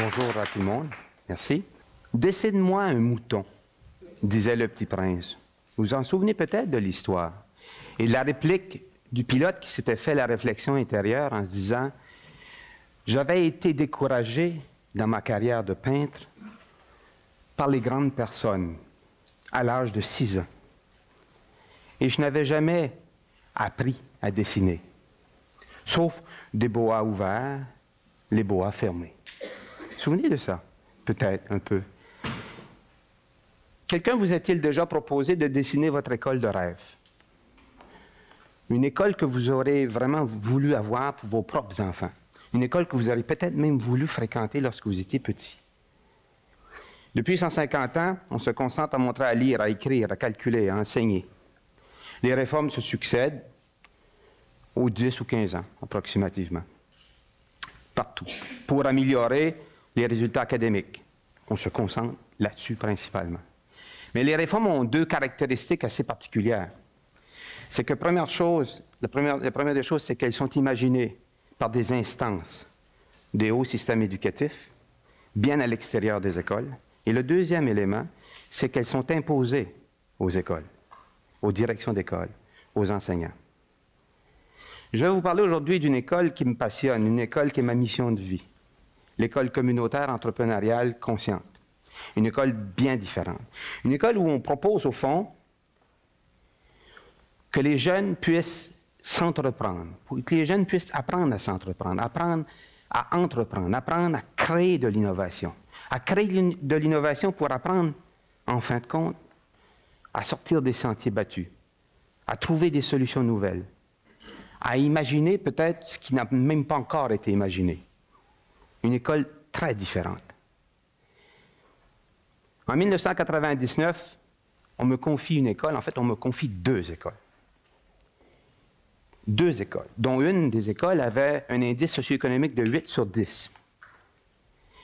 Bonjour à tout le monde. Merci. Décide-moi un mouton, disait le petit prince. Vous vous en souvenez peut-être de l'histoire. Et la réplique du pilote qui s'était fait la réflexion intérieure en se disant « J'avais été découragé dans ma carrière de peintre par les grandes personnes à l'âge de 6 ans. Et je n'avais jamais appris à dessiner, sauf des boas ouverts, les boas fermés. » Vous vous souvenez de ça? Peut-être un peu. Quelqu'un vous a-t-il déjà proposé de dessiner votre école de rêve? Une école que vous aurez vraiment voulu avoir pour vos propres enfants. Une école que vous aurez peut-être même voulu fréquenter lorsque vous étiez petit. Depuis 150 ans, on se concentre à montrer à lire, à écrire, à calculer, à enseigner. Les réformes se succèdent aux 10 ou 15 ans, approximativement. Partout. Pour améliorer les résultats académiques. On se concentre là-dessus principalement. Mais les réformes ont deux caractéristiques assez particulières. C'est que la première des choses, c'est qu'elles sont imaginées par des instances des hauts systèmes éducatifs, bien à l'extérieur des écoles. Et le deuxième élément, c'est qu'elles sont imposées aux écoles, aux directions d'école, aux enseignants. Je vais vous parler aujourd'hui d'une école qui me passionne, une école qui est ma mission de vie. L'école communautaire entrepreneuriale consciente. Une école bien différente. Une école où on propose, au fond, que les jeunes puissent s'entreprendre, que les jeunes puissent apprendre à s'entreprendre, apprendre à entreprendre, apprendre à créer de l'innovation. À créer de l'innovation pour apprendre, en fin de compte, à sortir des sentiers battus, à trouver des solutions nouvelles, à imaginer peut-être ce qui n'a même pas encore été imaginé. Une école très différente. En 1999, on me confie une école, en fait, on me confie 2 écoles. 2 écoles, dont une des écoles avait un indice socio-économique de 8 sur 10.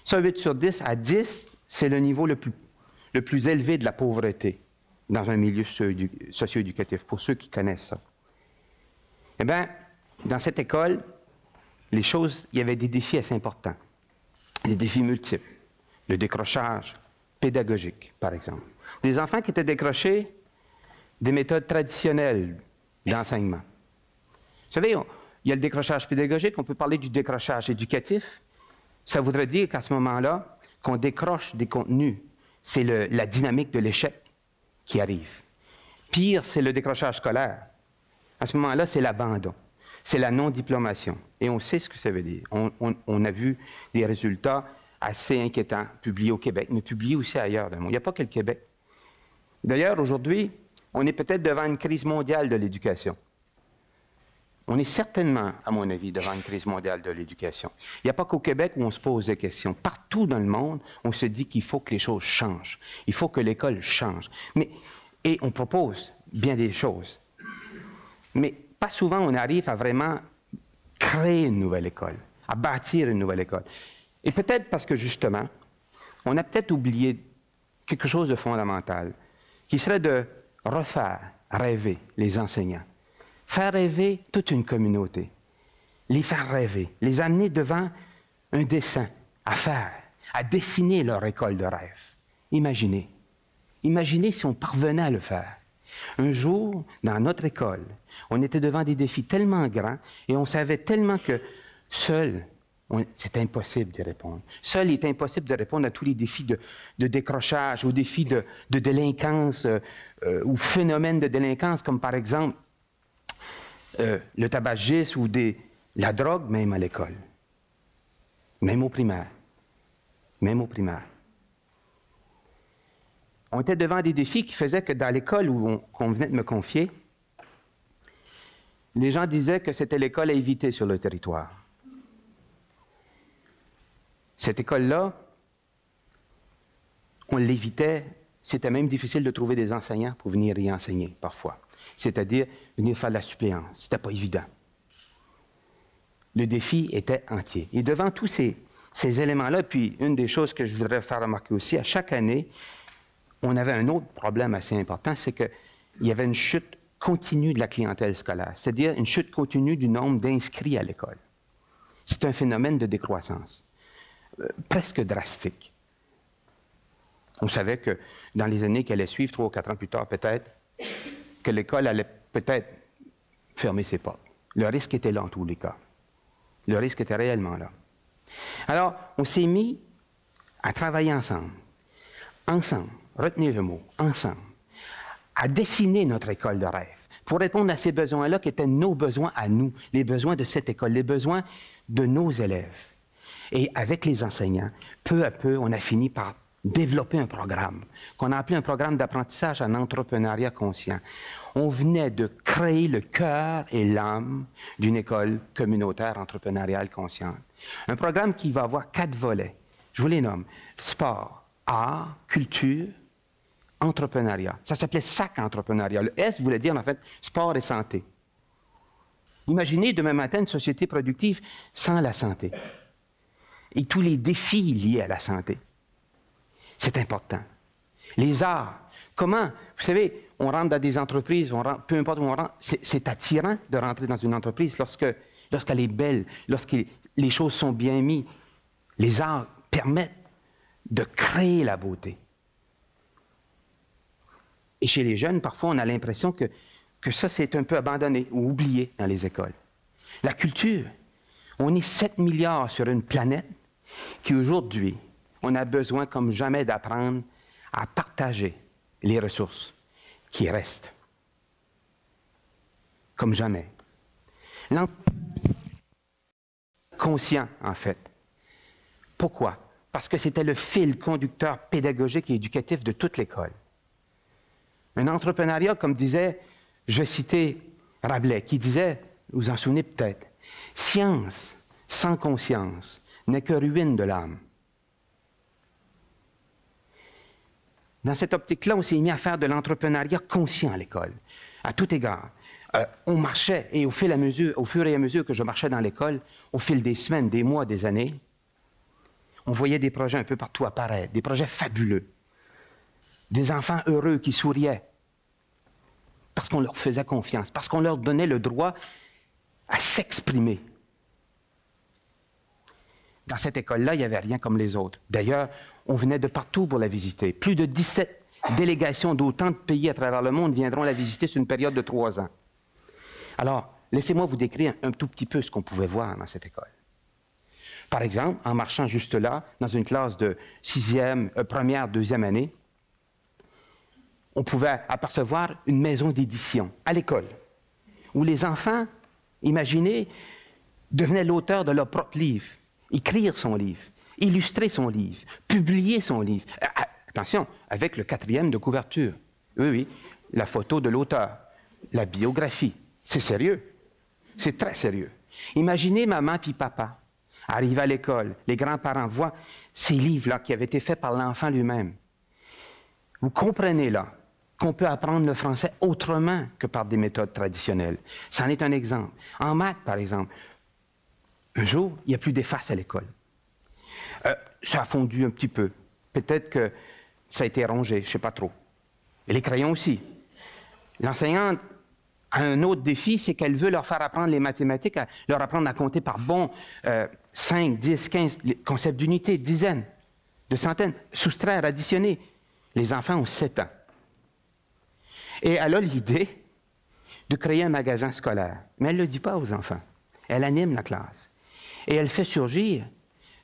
Ça, 8 sur 10 à 10, c'est le niveau le plus élevé de la pauvreté dans un milieu socio-éducatif, pour ceux qui connaissent ça. Eh bien, dans cette école, il y avait des défis assez importants. Des défis multiples. Le décrochage pédagogique, par exemple. Des enfants qui étaient décrochés des méthodes traditionnelles d'enseignement. Vous savez, il y a le décrochage pédagogique, on peut parler du décrochage éducatif. Ça voudrait dire qu'à ce moment-là, qu'on décroche des contenus. C'est la dynamique de l'échec qui arrive. Pire, c'est le décrochage scolaire. À ce moment-là, c'est l'abandon. C'est la non-diplomation. Et on sait ce que ça veut dire. On a vu des résultats assez inquiétants publiés au Québec, mais publiés aussi ailleurs dans le monde. Il n'y a pas que le Québec. D'ailleurs, aujourd'hui, on est peut-être devant une crise mondiale de l'éducation. On est certainement, à mon avis, devant une crise mondiale de l'éducation. Il n'y a pas qu'au Québec où on se pose des questions. Partout dans le monde, on se dit qu'il faut que les choses changent. Il faut que l'école change. Et on propose bien des choses. Mais pas souvent on arrive à vraiment créer une nouvelle école, à bâtir une nouvelle école. Et peut-être parce que, justement, on a peut-être oublié quelque chose de fondamental, qui serait de refaire rêver les enseignants. Faire rêver toute une communauté. Les faire rêver. Les amener devant un dessin à faire, à dessiner leur école de rêve. Imaginez. Imaginez si on parvenait à le faire. Un jour, dans notre école, on était devant des défis tellement grands et on savait tellement que seul, c'est impossible d'y répondre. Seul, il est impossible de répondre à tous les défis de décrochage, aux défis de délinquance ou phénomènes de délinquance, comme par exemple le tabagisme ou la drogue, même à l'école. Même au primaire. Même au primaire. On était devant des défis qui faisaient que dans l'école qu'on venait de me confier, les gens disaient que c'était l'école à éviter sur le territoire. Cette école-là, on l'évitait. C'était même difficile de trouver des enseignants pour venir y enseigner, parfois. C'est-à-dire venir faire de la suppléance. C'était pas évident. Le défi était entier. Et devant tous ces éléments-là, puis une des choses que je voudrais faire remarquer aussi, à chaque année, on avait un autre problème assez important, c'est qu'il y avait une chute continue de la clientèle scolaire, c'est-à-dire une chute continue du nombre d'inscrits à l'école. C'est un phénomène de décroissance. presque drastique. On savait que dans les années qui allaient suivre, 3 ou 4 ans plus tard peut-être, que l'école allait peut-être fermer ses portes. Le risque était là en tous les cas. Le risque était réellement là. Alors, on s'est mis à travailler ensemble, retenez le mot, ensemble, à dessiner notre école de rêve, pour répondre à ces besoins-là qui étaient nos besoins à nous, les besoins de cette école, les besoins de nos élèves. Et avec les enseignants, peu à peu, on a fini par développer un programme qu'on a appelé un programme d'apprentissage en entrepreneuriat conscient. On venait de créer le cœur et l'âme d'une école communautaire entrepreneuriale consciente. Un programme qui va avoir 4 volets. Je vous les nomme. Sport, art, culture, entrepreneuriat. Ça s'appelait SAC entrepreneuriat. Le S voulait dire en fait sport et santé. Imaginez demain matin une société productive sans la santé. Et tous les défis liés à la santé. C'est important. Les arts. Comment? Vous savez, on rentre dans des entreprises, peu importe où on rentre, c'est attirant de rentrer dans une entreprise lorsqu'elle est belle, lorsque les choses sont bien mises. Les arts permettent de créer la beauté. Et chez les jeunes, parfois, on a l'impression que ça, c'est un peu abandonné ou oublié dans les écoles. La culture. On est 7 milliards sur une planète qui, aujourd'hui, on a besoin comme jamais d'apprendre à partager les ressources qui restent. Comme jamais. Conscient, en fait. Pourquoi? Parce que c'était le fil conducteur pédagogique et éducatif de toute l'école. Un entrepreneuriat, comme disait, je vais citer Rabelais, qui disait, vous vous en souvenez peut-être, « Science sans conscience n'est que ruine de l'âme. » Dans cette optique-là, on s'est mis à faire de l'entrepreneuriat conscient à l'école, à tout égard. On marchait, et au fur et à mesure que je marchais dans l'école, au fil des semaines, des mois, des années, on voyait des projets un peu partout apparaître, des projets fabuleux. Des enfants heureux qui souriaient parce qu'on leur faisait confiance, parce qu'on leur donnait le droit à s'exprimer. Dans cette école-là, il n'y avait rien comme les autres. D'ailleurs, on venait de partout pour la visiter. Plus de 17 délégations d'autant de pays à travers le monde viendront la visiter sur une période de 3 ans. Alors, laissez-moi vous décrire un tout petit peu ce qu'on pouvait voir dans cette école. Par exemple, en marchant juste là, dans une classe de première, deuxième année, on pouvait apercevoir une maison d'édition à l'école, où les enfants, imaginez, devenaient l'auteur de leur propre livre, écrire son livre, illustrer son livre, publier son livre. Attention, avec le 4e de couverture. Oui, oui, la photo de l'auteur, la biographie. C'est sérieux. C'est très sérieux. Imaginez maman puis papa arriver à l'école, les grands-parents voient ces livres-là qui avaient été faits par l'enfant lui-même. Vous comprenez là qu'on peut apprendre le français autrement que par des méthodes traditionnelles. C'en est un exemple. En maths, par exemple, un jour, il n'y a plus d'efface à l'école. Ça a fondu un petit peu. Peut-être que ça a été rongé, je ne sais pas trop. Et les crayons aussi. L'enseignante a un autre défi, c'est qu'elle veut leur faire apprendre les mathématiques, leur apprendre à compter par 5, 10, 15, les concepts d'unité, dizaines, de centaines, soustraire, additionner. Les enfants ont 7 ans. Et elle a l'idée de créer un magasin scolaire. Mais elle ne le dit pas aux enfants. Elle anime la classe. Et elle fait surgir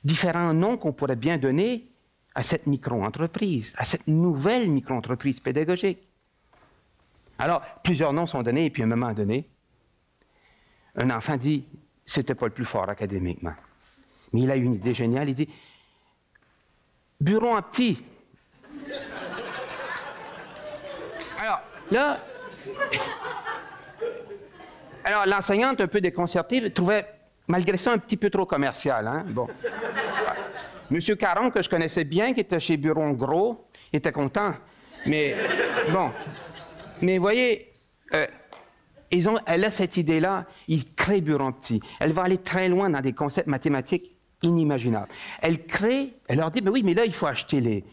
différents noms qu'on pourrait bien donner à cette micro-entreprise, à cette nouvelle micro-entreprise pédagogique. Alors, plusieurs noms sont donnés, et puis à un moment donné, un enfant dit, c'était pas le plus fort académiquement. Mais il a une idée géniale, il dit, bureau en petit. Alors, là, l'enseignante, un peu déconcertée, trouvait, malgré ça, un petit peu trop commercial. Hein? Bon. Monsieur Caron, que je connaissais bien, qui était chez Bureau Gros, était content. Mais, bon. Mais vous voyez, elle a cette idée-là, il crée Bureau Petit. Elle va aller très loin dans des concepts mathématiques inimaginables. Elle crée, elle leur dit, ben oui, mais là, il faut acheter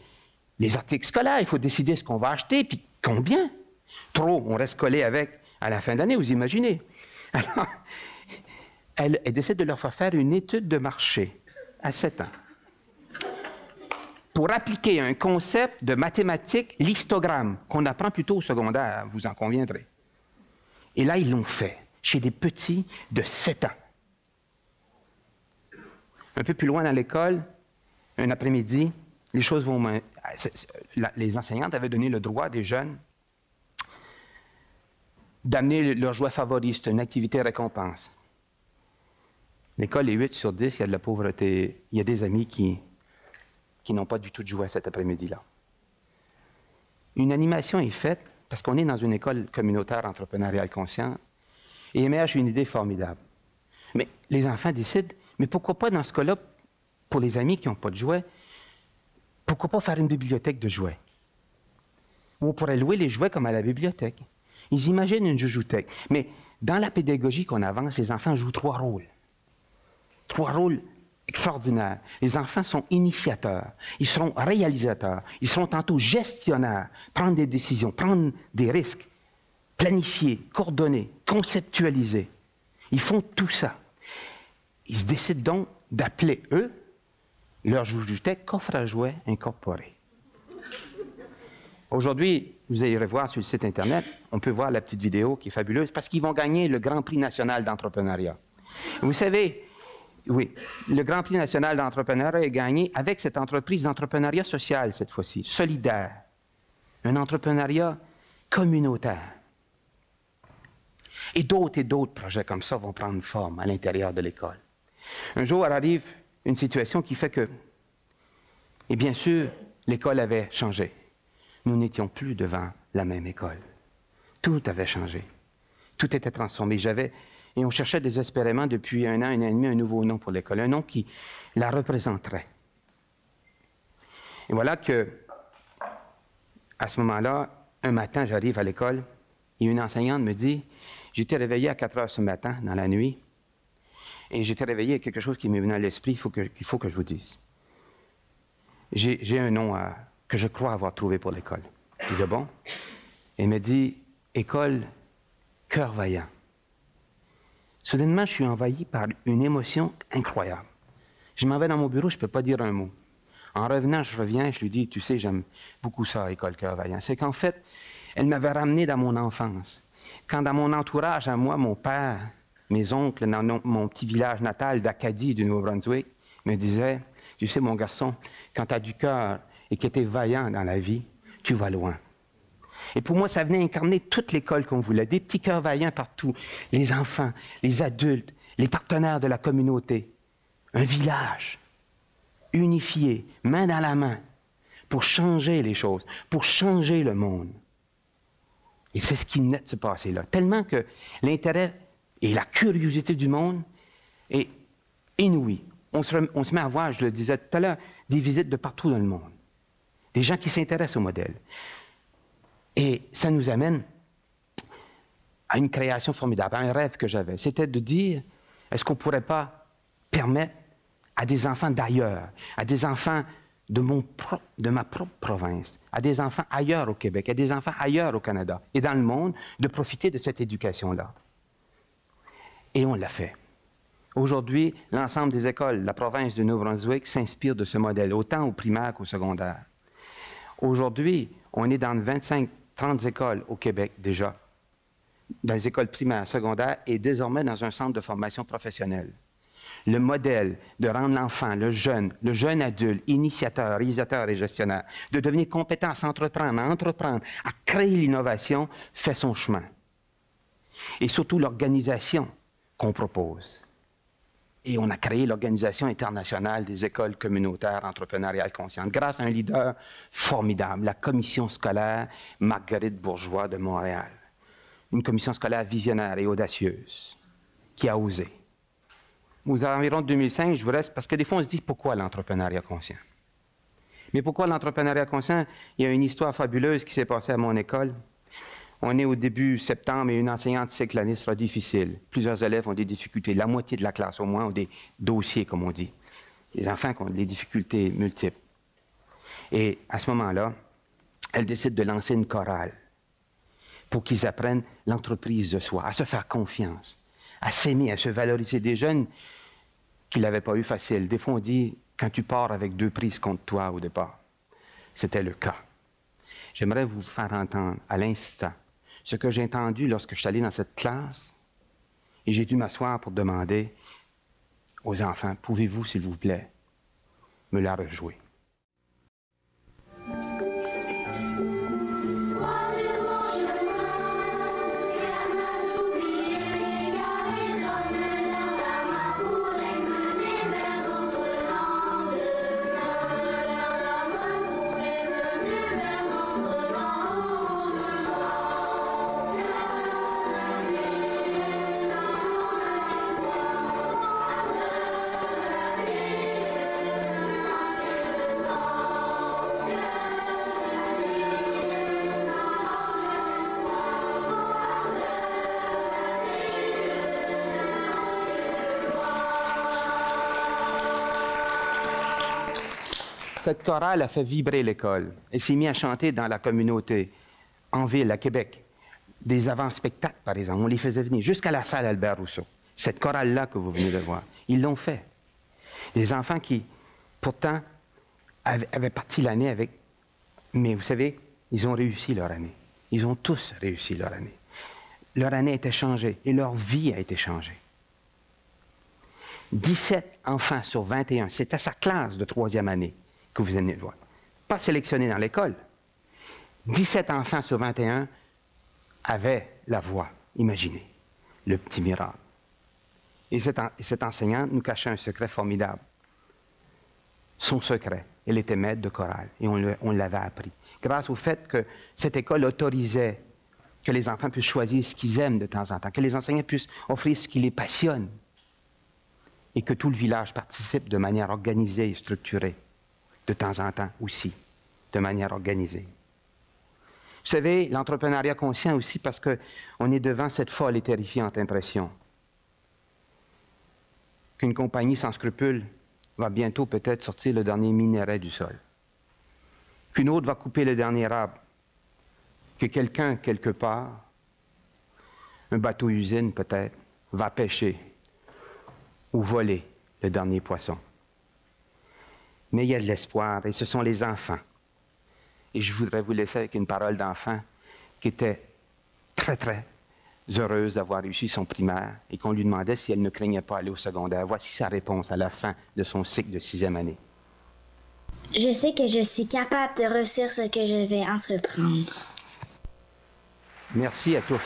les articles scolaires, il faut décider ce qu'on va acheter, puis combien? Trop, on reste collé avec à la fin d'année, vous imaginez. Alors, elle décide de leur faire une étude de marché à 7 ans. pour appliquer un concept de mathématiques, l'histogramme, qu'on apprend plutôt au secondaire, vous en conviendrez. Et là, ils l'ont fait, chez des petits de 7 ans. Un peu plus loin dans l'école, un après-midi, les choses vont... Les enseignantes avaient donné le droit des jeunes d'amener leur jouet favori, c'est une activité récompense. L'école est 8 sur 10, il y a de la pauvreté. Il y a des amis qui n'ont pas du tout de jouet cet après-midi-là. Une animation est faite, parce qu'on est dans une école communautaire entrepreneuriale consciente, et émerge une idée formidable. Mais les enfants décident, mais pourquoi pas dans ce cas-là, pour les amis qui n'ont pas de jouets, pourquoi pas faire une bibliothèque de jouets? Où on pourrait louer les jouets comme à la bibliothèque. Ils imaginent une joujoutèque. Mais dans la pédagogie qu'on avance, les enfants jouent 3 rôles. 3 rôles extraordinaires. Les enfants sont initiateurs, ils seront réalisateurs, ils seront tantôt gestionnaires, prendre des décisions, prendre des risques, planifier, coordonner, conceptualiser. Ils font tout ça. Ils se décident donc d'appeler, eux, leur joujoutèque coffre à jouets incorporé. Aujourd'hui, vous irez voir sur le site Internet, on peut voir la petite vidéo qui est fabuleuse, parce qu'ils vont gagner le Grand Prix national d'entrepreneuriat. Vous savez, oui, le Grand Prix national d'entrepreneuriat est gagné avec cette entreprise d'entrepreneuriat social, cette fois-ci, solidaire. Un entrepreneuriat communautaire. Et d'autres projets comme ça vont prendre forme à l'intérieur de l'école. Un jour arrive une situation qui fait que, et bien sûr, l'école avait changé. Nous n'étions plus devant la même école. Tout avait changé. Tout était transformé. Et on cherchait désespérément depuis 1 an, 1 an et demi, un nouveau nom pour l'école, un nom qui la représenterait. Et voilà que, à ce moment-là, un matin, j'arrive à l'école et une enseignante me dit, j'étais réveillé à 4 heures ce matin, dans la nuit, et j'étais réveillé à quelque chose qui m'est venu à l'esprit, qu'il faut que je vous dise. J'ai un nom que je crois avoir trouvé pour l'école. Je dis, bon? Elle me dit, école Cœur Vaillant. Soudainement, je suis envahi par une émotion incroyable. Je m'en vais dans mon bureau, je ne peux pas dire un mot. En revenant, je reviens, je lui dis, tu sais, j'aime beaucoup ça, École Cœur Vaillant. C'est qu'en fait, elle m'avait ramené dans mon enfance. Quand dans mon entourage, à moi, mon père, mes oncles, dans mon petit village natal d'Acadie, du Nouveau-Brunswick, me disaient, tu sais, mon garçon, quand tu as du cœur et que tu es vaillant dans la vie, tu vas loin. Et pour moi, ça venait incarner toute l'école qu'on voulait, des petits cœurs vaillants partout, les enfants, les adultes, les partenaires de la communauté. Un village unifié, main dans la main, pour changer les choses, pour changer le monde. Et c'est ce qui venait de se passer là. Tellement que l'intérêt et la curiosité du monde est inouïe. On se met à voir, je le disais tout à l'heure, des visites de partout dans le monde. Des gens qui s'intéressent au modèle. Et ça nous amène à une création formidable, à un rêve que j'avais. C'était de dire, est-ce qu'on ne pourrait pas permettre à des enfants d'ailleurs, à des enfants de ma propre province, à des enfants ailleurs au Québec, à des enfants ailleurs au Canada et dans le monde, de profiter de cette éducation-là. Et on l'a fait. Aujourd'hui, l'ensemble des écoles de la province du Nouveau-Brunswick s'inspire de ce modèle, autant au primaire qu'au secondaire. Aujourd'hui, on est dans 25-30 écoles au Québec déjà, dans les écoles primaires, secondaires et désormais dans un centre de formation professionnelle. Le modèle de rendre l'enfant, le jeune adulte, initiateur, réalisateur et gestionnaire, de devenir compétent à s'entreprendre, à entreprendre, à créer l'innovation, fait son chemin. Et surtout l'organisation qu'on propose. Et on a créé l'Organisation internationale des écoles communautaires entrepreneuriales conscientes, grâce à un leader formidable, la commission scolaire Marguerite Bourgeois de Montréal. Une commission scolaire visionnaire et audacieuse, qui a osé. Aux environs de 2005, je vous reste, parce que des fois on se dit, pourquoi l'entrepreneuriat conscient? Mais pourquoi l'entrepreneuriat conscient? Il y a une histoire fabuleuse qui s'est passée à mon école. On est au début septembre et une enseignante sait que l'année sera difficile. Plusieurs élèves ont des difficultés. La moitié de la classe, au moins, ont des dossiers, comme on dit. Les enfants qui ont des difficultés multiples. Et à ce moment-là, elle décide de lancer une chorale pour qu'ils apprennent l'entreprise de soi, à se faire confiance, à s'aimer, à se valoriser. Des jeunes qui ne l'avaient pas eu facile. Des fois, on dit, quand tu pars avec 2 prises contre toi au départ, c'était le cas. J'aimerais vous faire entendre à l'instant ce que j'ai entendu lorsque je suis allé dans cette classe et j'ai dû m'asseoir pour demander aux enfants, pouvez-vous, s'il vous plaît, me la rejouer? Cette chorale a fait vibrer l'école. Elle s'est mise à chanter dans la communauté, en ville, à Québec. Des avant-spectacles, par exemple, on les faisait venir jusqu'à la salle Albert Rousseau. Cette chorale-là que vous venez de voir, ils l'ont fait. Des enfants qui, pourtant, avaient parti l'année avec... Mais vous savez, ils ont réussi leur année. Ils ont tous réussi leur année. Leur année a été changée et leur vie a été changée. 17 enfants sur 21, c'était sa classe de 3e année que vous venez de voir. Pas sélectionnés dans l'école. 17 enfants sur 21 avaient la voix. Imaginez, le petit miracle. Et cette enseignante nous cachait un secret formidable. Son secret, elle était maître de chorale et on l'avait appris. Grâce au fait que cette école autorisait que les enfants puissent choisir ce qu'ils aiment de temps en temps, que les enseignants puissent offrir ce qui les passionne et que tout le village participe de manière organisée et structurée, de temps en temps aussi, de manière organisée. Vous savez, l'entrepreneuriat conscient aussi parce qu'on est devant cette folle et terrifiante impression qu'une compagnie sans scrupules va bientôt peut-être sortir le dernier minerai du sol, qu'une autre va couper le dernier arbre, que quelqu'un, quelque part, un bateau-usine peut-être, va pêcher ou voler le dernier poisson. Mais il y a de l'espoir, et ce sont les enfants. Et je voudrais vous laisser avec une parole d'enfant qui était très, très heureuse d'avoir réussi son primaire et qu'on lui demandait si elle ne craignait pas aller au secondaire. Voici sa réponse à la fin de son cycle de 6e année. Je sais que je suis capable de réussir ce que je vais entreprendre. Merci à tous.